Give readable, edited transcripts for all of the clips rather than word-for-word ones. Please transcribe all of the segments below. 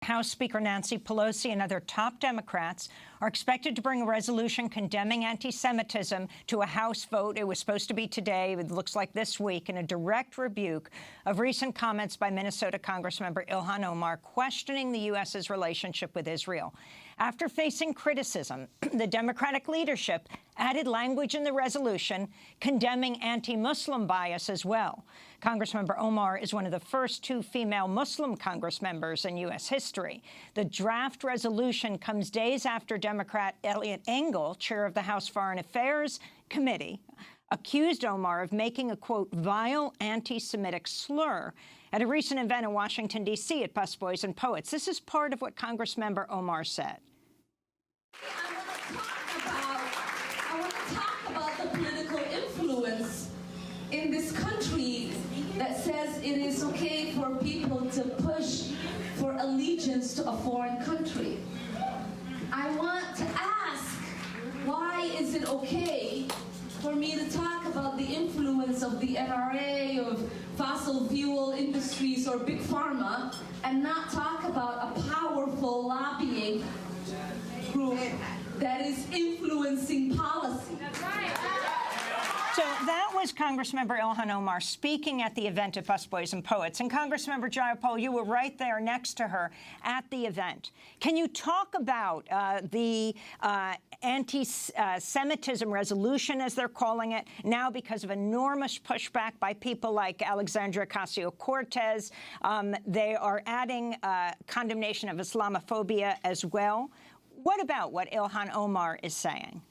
House Speaker Nancy Pelosi and other top Democrats are expected to bring a resolution condemning anti-Semitism to a House vote. It was supposed to be today. It looks like this week, in a direct rebuke of recent comments by Minnesota Congressmember Ilhan Omar questioning the U.S.'s relationship with Israel. After facing criticism, the Democratic leadership added language in the resolution condemning anti-Muslim bias as well. Congressmember Omar is one of the first 2 female Muslim Congress members in U.S. history. The draft resolution comes days after Democrat Eliot Engel, chair of the House Foreign Affairs Committee, accused Omar of making a, quote, vile anti-Semitic slur at a recent event in Washington, D.C. at Busboys and Poets. This is part of what Congressmember Omar said. I want to talk about the political influence in this country that says it is okay for people to push for allegiance to a foreign country. I want to ask, why is it okay for me to talk about the influence of the NRA, of fossil fuel industries, or Big Pharma, and not talk about a powerful lobbying group that is influencing policy? So that was Congressmember Ilhan Omar speaking at the event at Busboys and Poets. And Congressmember Jayapal, you were right there next to her at the event. Can you talk about the anti-Semitism resolution, as they're calling it, now because of enormous pushback by people like Alexandria Ocasio-Cortez? They are adding condemnation of Islamophobia as well. What about what Ilhan Omar is saying?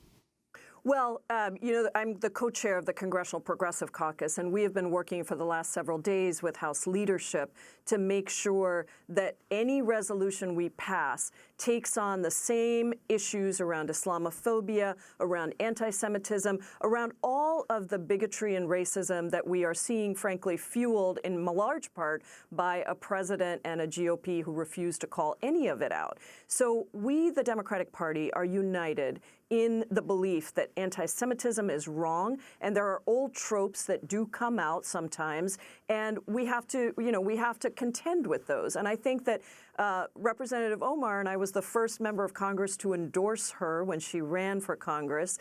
Well, you know, I'm the co-chair of the Congressional Progressive Caucus, and we have been working for the last several days with House leadership to make sure that any resolution we pass takes on the same issues around Islamophobia, around anti-Semitism, around all of the bigotry and racism that we are seeing, frankly, fueled in large part by a president and a GOP who refuse to call any of it out. So we, the Democratic Party, are united in the belief that anti-Semitism is wrong, and there are old tropes that do come out sometimes, and we have to, you know, we have to contend with those. And I think that Representative Omar, and I was the first member of Congress to endorse her when she ran for Congress.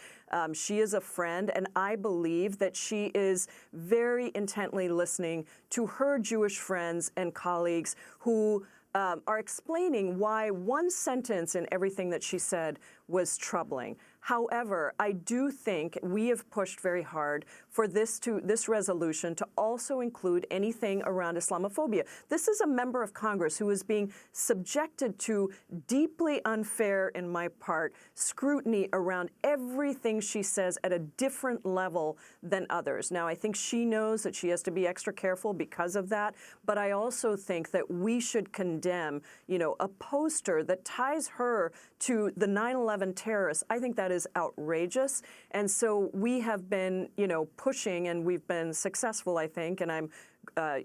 She is a friend, and I believe that she is very intently listening to her Jewish friends and colleagues who are explaining why one sentence in everything that she said was troubling. However, I do think we have pushed very hard for this resolution to also include anything around Islamophobia. This is a member of Congress who is being subjected to deeply unfair, in my part, scrutiny around everything she says at a different level than others. Now, I think she knows that she has to be extra careful because of that, but I also think that we should condemn, you know, a poster that ties her to the 9/11 terrorists. I think that is outrageous. And so we have been, you know, pushing, and we've been successful, I think, and I'm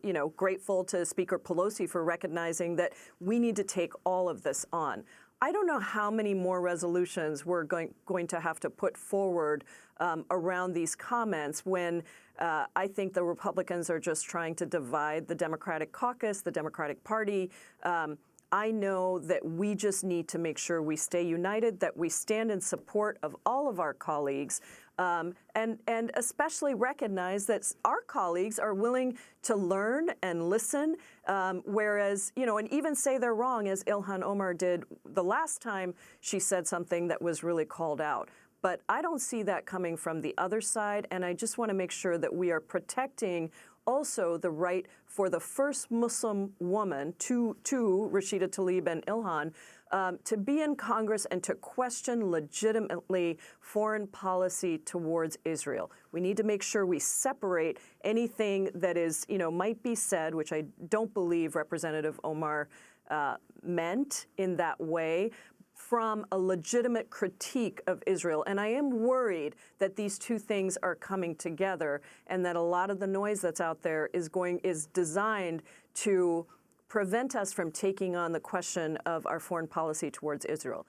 you know, grateful to Speaker Pelosi for recognizing that we need to take all of this on. I don't know how many more resolutions we're going to have to put forward around these comments when I think the Republicans are just trying to divide the Democratic caucus, the Democratic Party. I know that we just need to make sure we stay united, that we stand in support of all of our colleagues, and especially recognize that our colleagues are willing to learn and listen, whereas, you know, and even say they're wrong, as Ilhan Omar did the last time she said something that was really called out. But I don't see that coming from the other side, and I just want to make sure that we are protecting also the right for the first Muslim woman, to Rashida Tlaib and Ilhan, to be in Congress and to question legitimately foreign policy towards Israel. We need to make sure we separate anything that is, you know, might be said, which I don't believe Representative Omar meant in that way, from a legitimate critique of Israel. And I am worried that these two things are coming together, and that a lot of the noise that's out there is designed to prevent us from taking on the question of our foreign policy towards Israel.